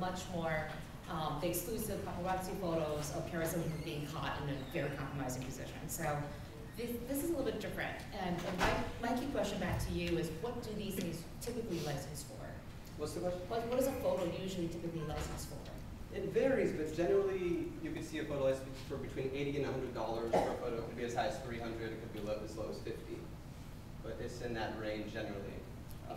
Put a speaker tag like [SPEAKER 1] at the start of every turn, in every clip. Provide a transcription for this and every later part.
[SPEAKER 1] much more the exclusive paparazzi photos of Paris Hilton being caught in a very compromising position. So this is a little bit different. And my key question back to you is, what do these things typically license for?
[SPEAKER 2] What's the question?
[SPEAKER 1] What is a photo usually typically licensed for?
[SPEAKER 2] It varies, but generally you could see a photo license for between $80 and $100 for a photo. It could be as high as 300, it could be as low as 50. But it's in that range generally.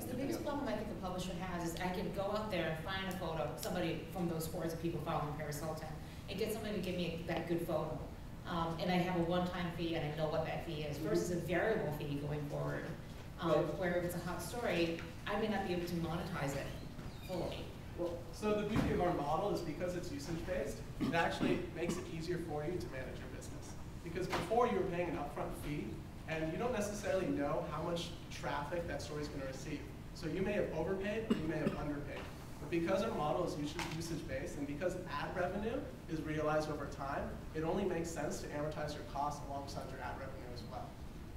[SPEAKER 1] The biggest problem I think the publisher has is I can go out there and find a photo, somebody from those hordes of people following Paris Hilton, and get somebody to give me that good photo. And I have a one-time fee and I know what that fee is, versus a variable fee going forward, where if it's a hot story, I may not be able to monetize it fully.
[SPEAKER 3] Well, so the beauty of our model is because it's usage-based, it actually makes it easier for you to manage your business. Because before you were paying an upfront fee, and you don't necessarily know how much traffic that story is going to receive. So you may have overpaid or you may have underpaid. But because our model is usage-based and because ad revenue is realized over time, it only makes sense to amortize your costs alongside your ad revenue as well.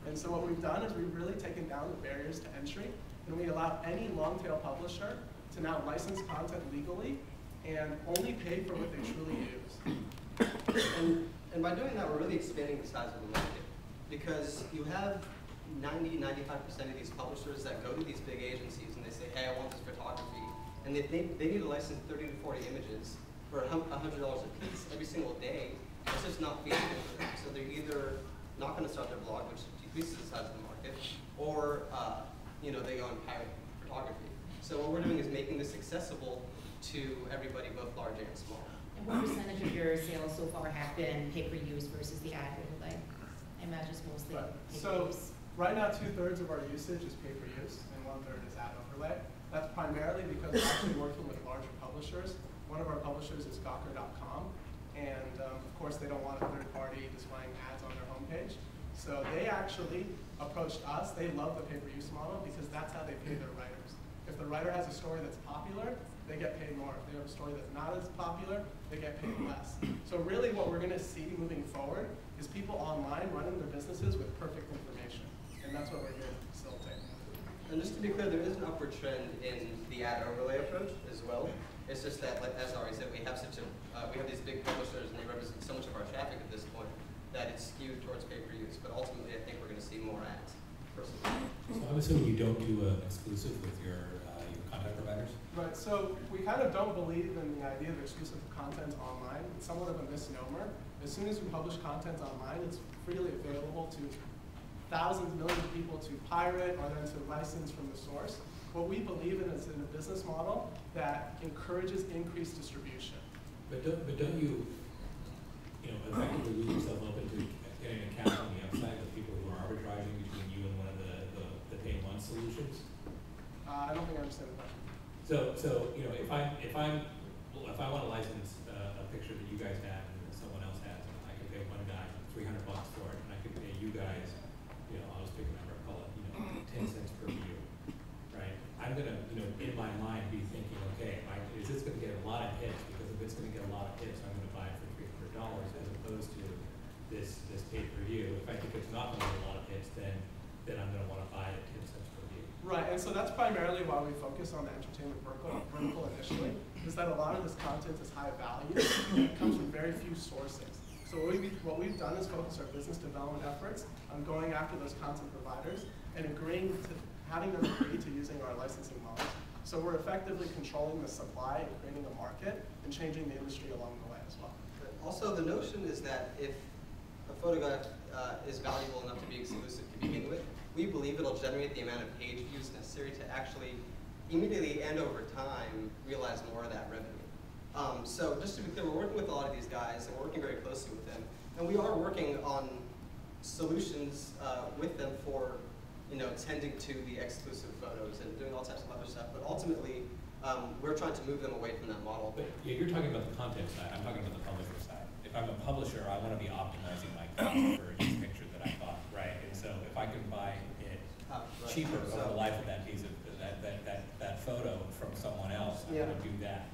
[SPEAKER 3] And so what we've done is we've really taken down the barriers to entry, and we allow any long-tail publisher to now license content legally and only pay for what they truly use.
[SPEAKER 2] And by doing that, we're really expanding the size of the market. Because you have 90–95% of these publishers that go to these big agencies and they say, hey, I want this photography. And they need to license 30 to 40 images for $100 a piece every single day. It's just not feasible for them. So they're either not going to start their blog, which decreases the size of the market, or they go and pirate photography. So what we're doing is making this accessible to everybody, both large and small.
[SPEAKER 1] And what percentage of your sales so far have been pay-per-use versus the ad overlay? I imagine it's mostly pay-per-use.
[SPEAKER 3] Right now, 2/3 of our usage is pay-per-use, and 1/3 is ad overlay. That's primarily because we're actually working with larger publishers. One of our publishers is Gawker.com, and of course, they don't want a third party displaying ads on their homepage. So they actually approached us. They love the pay-per-use model because that's how they pay their writers. If the writer has a story that's popular, they get paid more. If they have a story that's not as popular, they get paid less. So really what we're going to see moving forward is people online running their businesses with perfect information. And that's what we're here to facilitate.
[SPEAKER 2] And just to be clear, there is an upward trend in the ad overlay approach as well. It's just that, like, as Ari said, we have these big publishers and they represent so much of our traffic at this point that it's skewed towards pay-per-use. But ultimately, I think we're going to see more ads. Personally.
[SPEAKER 4] So I'm assuming you don't do an exclusive with your content providers?
[SPEAKER 3] Right, so we kind of don't believe in the idea of exclusive content online. It's somewhat of a misnomer. As soon as we publish content online, it's freely available to thousands, millions of people to pirate or then to license from the source. What we believe in is in a business model that encourages increased distribution.
[SPEAKER 4] But don't you effectively leave yourself open to getting an account on the outside of people who are arbitraging between you and one of the pay-one solutions?
[SPEAKER 3] I don't think I understand the question.
[SPEAKER 4] So if I want to license a picture that you guys have and someone else has, and I can pay one guy $300 for it, and I can pay you guys, I'll just pick a number, call it 10 cents per view, right? I'm gonna in my mind be thinking, okay, is this going to get a lot of hits? Because if it's going to get a lot of hits, I'm going to buy it for $300 as opposed to this pay-per-view. If I think it's not going to get a lot of hits, then I'm going to want to buy it at 10 cents per view.
[SPEAKER 3] Right, and so that's primarily why we focus on the entertainment vertical initially, is that a lot of this content is high value and it comes from very few sources. So what we've done is focus our business development efforts on going after those content providers and having them agree to using our licensing models. So we're effectively controlling the supply and creating a market and changing the industry along the way as well.
[SPEAKER 2] Also, the notion is that if a photograph is valuable enough to be exclusive to begin with, we believe it'll generate the amount of page views necessary to actually immediately and over time realize more of that revenue. So just to be clear, we're working with a lot of these guys and we're working very closely with them. And we are working on solutions with them for tending to the exclusive photos and doing all types of other stuff. But ultimately, we're trying to move them away from that model.
[SPEAKER 4] But yeah, you're talking about the content side. I'm talking about the publisher side. If I'm a publisher, I want to be optimizing my content for each picture that I bought, right? And so if I can buy it cheaper over the life of that piece of that photo from someone else, I'm going to do that.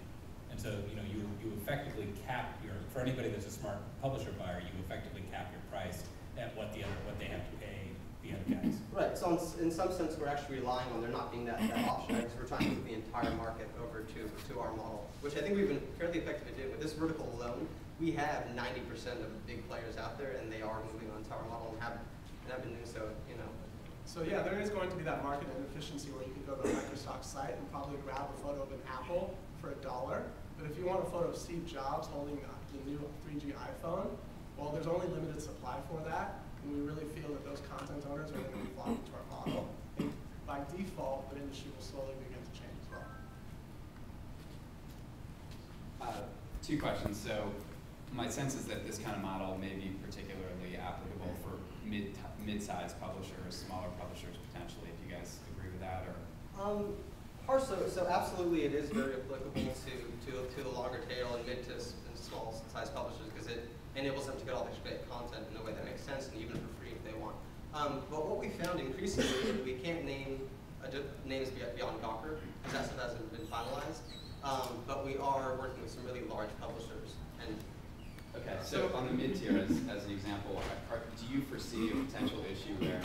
[SPEAKER 4] And so you effectively cap for anybody that's a smart publisher buyer, you effectively cap your price at what they have to pay the other guys.
[SPEAKER 2] Right, so in some sense, we're actually relying on there not being that option, right? Because we're trying to move the entire market over to our model, which I think we've been fairly effective at doing. With this vertical alone, we have 90% of the big players out there, and they are moving on to our model and have been doing so, you know.
[SPEAKER 3] So yeah, there is going to be that market inefficiency where you can go to a Microsoft site and probably grab a photo of an Apple for $1. But if you want a photo of Steve Jobs holding the new 3G iPhone, well, there's only limited supply for that. And we really feel that those content owners are going to be flocking to our model. And by default, the industry will slowly begin to change as well.
[SPEAKER 5] Two questions. So my sense is that this kind of model may be particularly applicable for mid-sized publishers, smaller publishers potentially, if you guys agree with that, or?
[SPEAKER 2] So absolutely it is very applicable to the longer tail and mid to small size publishers, because it enables them to get all this great content in a way that makes sense, and even for free if they want. But what we found increasingly, and we can't name names beyond Gawker, because that stuff hasn't been finalized, but we are working with some really large publishers. And
[SPEAKER 5] okay, so on the mid-tier, as an example, do you foresee a potential issue where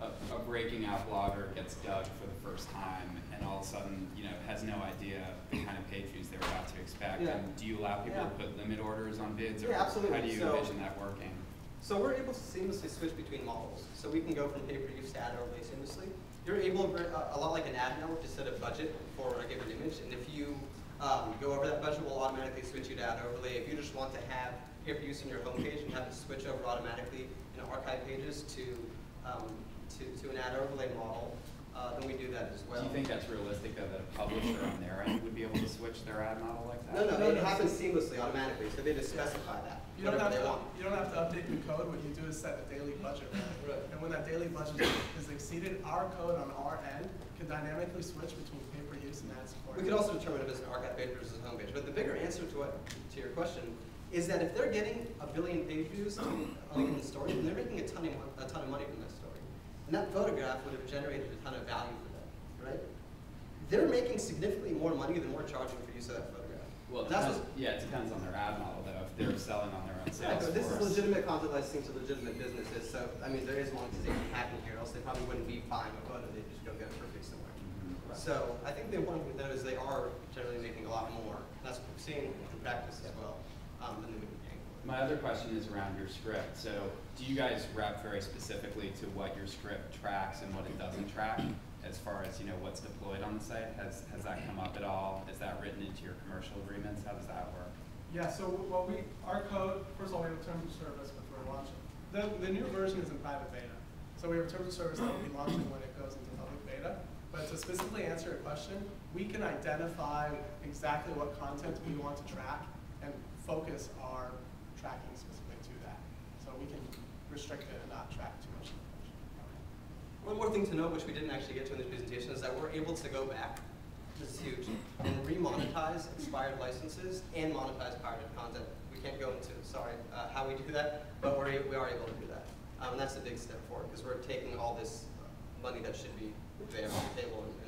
[SPEAKER 5] a breaking out blogger gets dug for the first time and all of a sudden, has no idea the kind of page views they're about to expect?
[SPEAKER 2] Yeah.
[SPEAKER 5] And do you allow people to put limit orders on bids, or
[SPEAKER 2] Yeah, absolutely.
[SPEAKER 5] how do you envision that working?
[SPEAKER 2] So we're able to seamlessly switch between models. So we can go from pay-per-use to ad overlay seamlessly. You're able, a lot like an ad network, to set a budget for a given image, and if you go over that budget, we'll automatically switch you to ad overlay. If you just want to have pay-per-use on your homepage and have it switch over automatically in archive pages to an ad overlay model, then we do that as well.
[SPEAKER 5] Do you think that's realistic, though, that a publisher on their end would be able to switch their ad model like that?
[SPEAKER 2] No, it happens seamlessly, automatically, so they just specify that.
[SPEAKER 3] You don't have
[SPEAKER 2] whatever they want.
[SPEAKER 3] you don't have to update your code. What you do is set a daily budget.
[SPEAKER 2] Right.
[SPEAKER 3] And when that daily budget is exceeded, our code on our end can dynamically switch between pay-per-use and ad support.
[SPEAKER 2] We could also determine if it's an archive page versus a home page. But the bigger answer to your question is that if they're getting 1 billion page views on a given story, then they're making a ton of money from that story. And that photograph would have generated a ton of value for them, right? They're making significantly more money than we're charging for use of that photograph.
[SPEAKER 5] Well, it depends on their ad model, though. If they're selling on their own sales
[SPEAKER 2] This is
[SPEAKER 5] force.
[SPEAKER 2] legitimate content licensing to legitimate businesses, so I mean there is monetization happening here, else they probably wouldn't be buying a photo, they'd just go get it for free somewhere.
[SPEAKER 5] Mhm.
[SPEAKER 2] So I think the important thing to know is they are generally making a lot more. That's what we're seeing in practice as well, than they would be paying for.
[SPEAKER 5] My other question is around your script. So do you guys rep very specifically to what your script tracks and what it doesn't track, as far as what's deployed on the site? Has that come up at all? Is that written into your commercial agreements? How does that work?
[SPEAKER 3] Yeah, so our code, first of all, we have terms of service before launching. The new version is in private beta. So we have terms of service that will be launching when it goes into public beta. But to specifically answer your question, we can identify exactly what content we want to track and focus our tracking specifically to that. So we can restrict it and not track too much information.
[SPEAKER 2] One more thing to note, which we didn't actually get to in this presentation, is that we're able to go back, this is huge, and remonetize expired licenses and monetize pirated content. We can't go into, how we do that, but we are able to do that. And that's a big step forward, because we're taking all this money that should be there on the table and